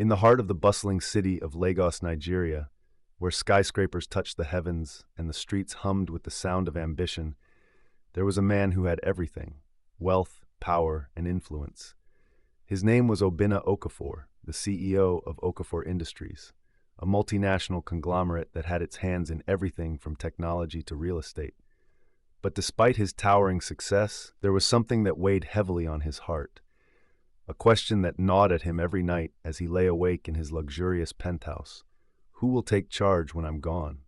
In the heart of the bustling city of Lagos, Nigeria, where skyscrapers touched the heavens and the streets hummed with the sound of ambition, there was a man who had everything: wealth, power, and influence. His name was Obinna Okafor, the CEO of Okafor Industries, a multinational conglomerate that had its hands in everything from technology to real estate. But despite his towering success, there was something that weighed heavily on his heart, a question that gnawed at him every night as he lay awake in his luxurious penthouse. Who will take charge when I'm gone?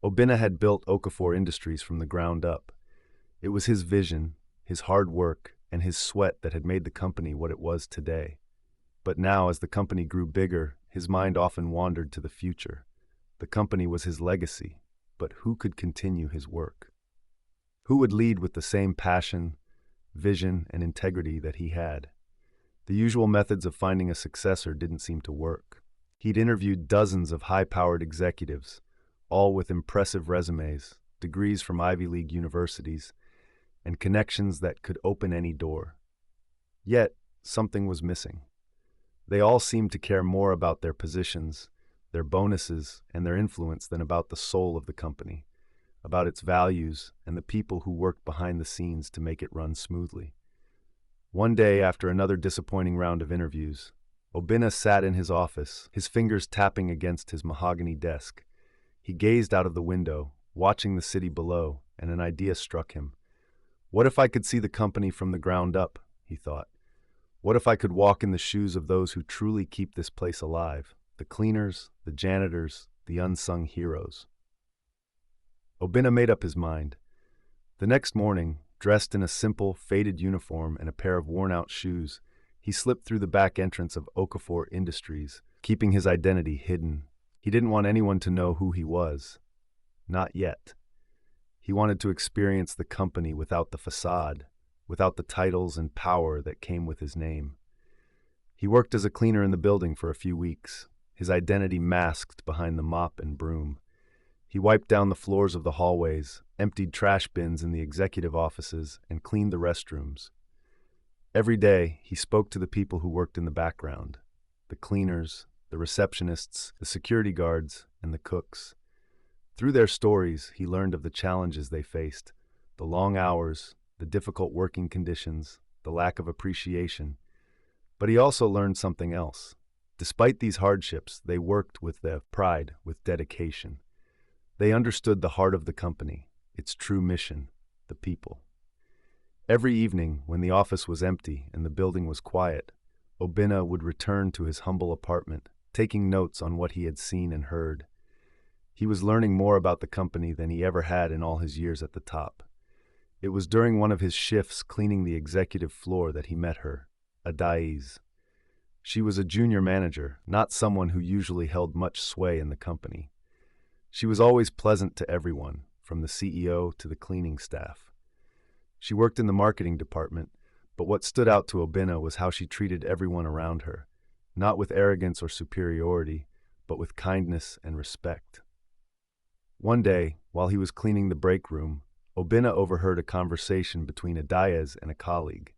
Obinna had built Okafor Industries from the ground up. It was his vision, his hard work, and his sweat that had made the company what it was today. But now, as the company grew bigger, his mind often wandered to the future. The company was his legacy, but who could continue his work? Who would lead with the same passion, vision, and integrity that he had? The usual methods of finding a successor didn't seem to work. He'd interviewed dozens of high-powered executives, all with impressive resumes, degrees from Ivy League universities, and connections that could open any door. Yet, something was missing. They all seemed to care more about their positions, their bonuses, and their influence than about the soul of the company, about its values and the people who worked behind the scenes to make it run smoothly. One day, after another disappointing round of interviews, Obinna sat in his office, his fingers tapping against his mahogany desk. He gazed out of the window, watching the city below, and an idea struck him. What if I could see the company from the ground up, he thought. What if I could walk in the shoes of those who truly keep this place alive, the cleaners, the janitors, the unsung heroes? Obinna made up his mind. The next morning, dressed in a simple, faded uniform and a pair of worn-out shoes, he slipped through the back entrance of Okafor Industries, keeping his identity hidden. He didn't want anyone to know who he was. Not yet. He wanted to experience the company without the facade, without the titles and power that came with his name. He worked as a cleaner in the building for a few weeks, his identity masked behind the mop and broom. He wiped down the floors of the hallways, emptied trash bins in the executive offices, and cleaned the restrooms. Every day, he spoke to the people who worked in the background, the cleaners, the receptionists, the security guards, and the cooks. Through their stories, he learned of the challenges they faced, the long hours, the difficult working conditions, the lack of appreciation. But he also learned something else. Despite these hardships, they worked with pride, with dedication. They understood the heart of the company, its true mission, the people. Every evening, when the office was empty and the building was quiet, Obinna would return to his humble apartment, taking notes on what he had seen and heard. He was learning more about the company than he ever had in all his years at the top. It was during one of his shifts cleaning the executive floor that he met her, Adaiz. She was a junior manager, not someone who usually held much sway in the company. She was always pleasant to everyone, from the CEO to the cleaning staff. She worked in the marketing department, but what stood out to Obinna was how she treated everyone around her, not with arrogance or superiority, but with kindness and respect. One day, while he was cleaning the break room, Obinna overheard a conversation between Adaiz and a colleague.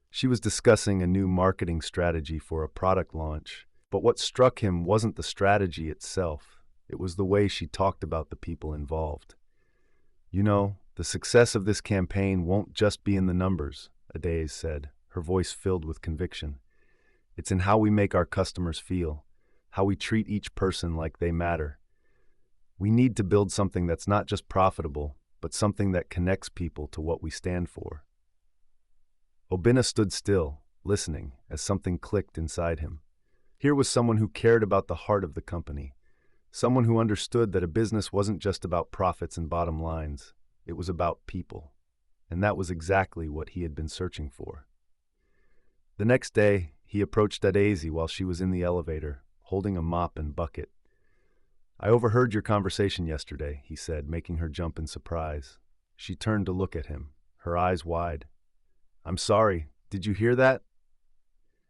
She was discussing a new marketing strategy for a product launch, but what struck him wasn't the strategy itself. It was the way she talked about the people involved. "You know, the success of this campaign won't just be in the numbers," Adaiz said, her voice filled with conviction. "It's in how we make our customers feel, how we treat each person like they matter. We need to build something that's not just profitable, but something that connects people to what we stand for." Obinna stood still, listening, as something clicked inside him. Here was someone who cared about the heart of the company, someone who understood that a business wasn't just about profits and bottom lines, it was about people. And that was exactly what he had been searching for. The next day, he approached Adaizi while she was in the elevator, holding a mop and bucket. "I overheard your conversation yesterday," he said, making her jump in surprise. She turned to look at him, her eyes wide. "I'm sorry. Did you hear that?"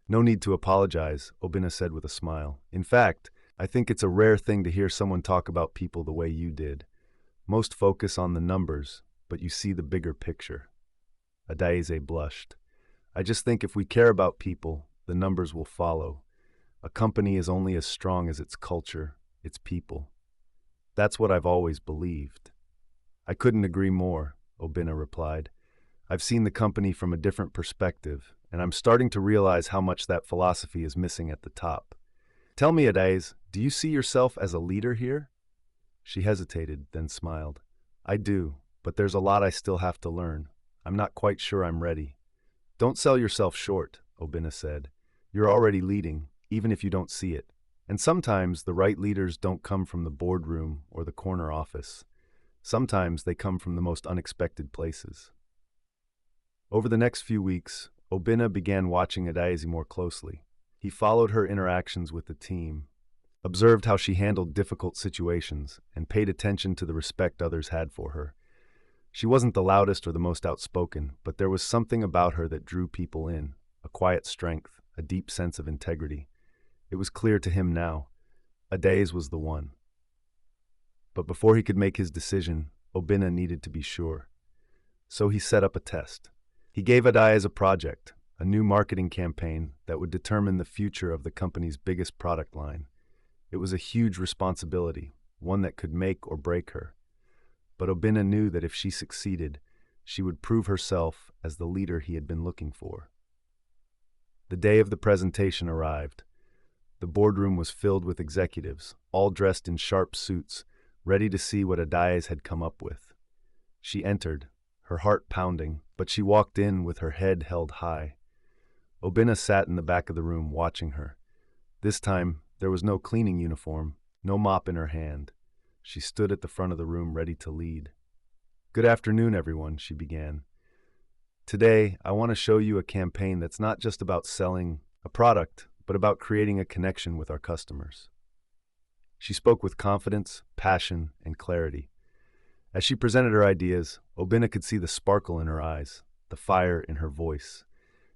"No need to apologize," Obinna said with a smile. "In fact, I think it's a rare thing to hear someone talk about people the way you did. Most focus on the numbers, but you see the bigger picture." Adaize blushed. "I just think if we care about people, the numbers will follow. A company is only as strong as its culture, its people. That's what I've always believed. I couldn't agree more, Obina replied. I've seen the company from a different perspective, and I'm starting to realize how much that philosophy is missing at the top. Tell me, Adaise, do you see yourself as a leader here? She hesitated, then smiled. I do, but there's a lot I still have to learn. I'm not quite sure I'm ready. Don't sell yourself short, Obina said. You're already leading, even if you don't see it. And sometimes the right leaders don't come from the boardroom or the corner office. Sometimes they come from the most unexpected places. Over the next few weeks, Obina began watching Adaise more closely. He followed her interactions with the team, observed how she handled difficult situations, and paid attention to the respect others had for her. She wasn't the loudest or the most outspoken, but there was something about her that drew people in, a quiet strength, a deep sense of integrity. It was clear to him now. Adaise was the one. But before he could make his decision, Obina needed to be sure. So he set up a test. He gave Adaise a project, a new marketing campaign that would determine the future of the company's biggest product line. It was a huge responsibility, one that could make or break her. But Obina knew that if she succeeded, she would prove herself as the leader he had been looking for. The day of the presentation arrived. The boardroom was filled with executives, all dressed in sharp suits, ready to see what Adaise had come up with. She entered, her heart pounding, but she walked in with her head held high. Obina sat in the back of the room watching her. This time, there was no cleaning uniform, no mop in her hand. She stood at the front of the room ready to lead. Good afternoon, everyone, she began. Today, I want to show you a campaign that's not just about selling a product, but about creating a connection with our customers. She spoke with confidence, passion, and clarity. As she presented her ideas, Obina could see the sparkle in her eyes, the fire in her voice.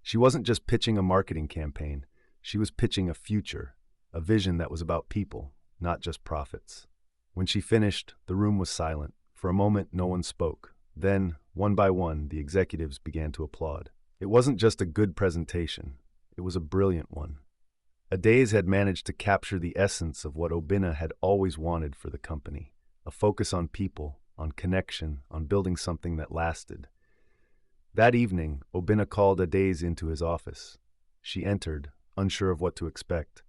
She wasn't just pitching a marketing campaign. She was pitching a future, a vision that was about people, not just profits. When she finished, the room was silent. For a moment, no one spoke. Then, one by one, the executives began to applaud. It wasn't just a good presentation. It was a brilliant one. Adaise had managed to capture the essence of what Obina had always wanted for the company, a focus on people, on connection, on building something that lasted. That evening, Obina called Adaise into his office. She entered, unsure of what to expect.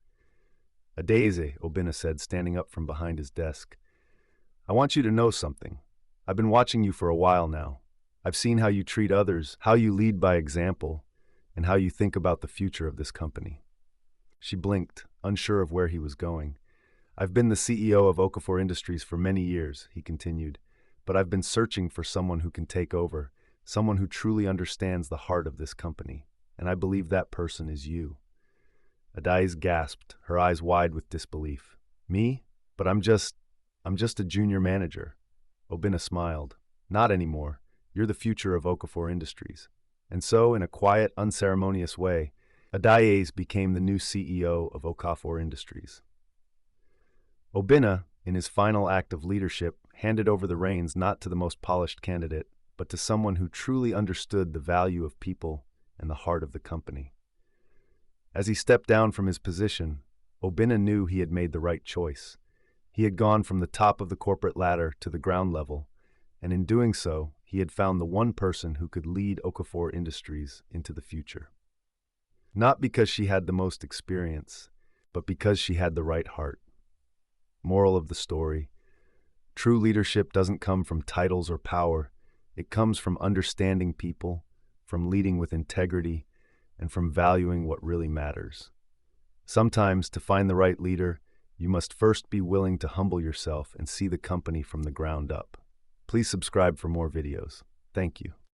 Adaise, Obina said, standing up from behind his desk. I want you to know something. I've been watching you for a while now. I've seen how you treat others, how you lead by example, and how you think about the future of this company. She blinked, unsure of where he was going. I've been the CEO of Okafor Industries for many years, he continued, but I've been searching for someone who can take over, someone who truly understands the heart of this company, and I believe that person is you. Adaise gasped, her eyes wide with disbelief. Me? But I'm just a junior manager. Obina smiled. Not anymore. You're the future of Okafor Industries. And so, in a quiet, unceremonious way, Adaise became the new CEO of Okafor Industries. Obina, in his final act of leadership, handed over the reins not to the most polished candidate, but to someone who truly understood the value of people and the heart of the company. As he stepped down from his position, Obina knew he had made the right choice. He had gone from the top of the corporate ladder to the ground level, and in doing so, he had found the one person who could lead Okafor Industries into the future. Not because she had the most experience, but because she had the right heart. Moral of the story: true leadership doesn't come from titles or power. It comes from understanding people, from leading with integrity, and from valuing what really matters. Sometimes, to find the right leader, you must first be willing to humble yourself and see the company from the ground up. Please subscribe for more videos. Thank you.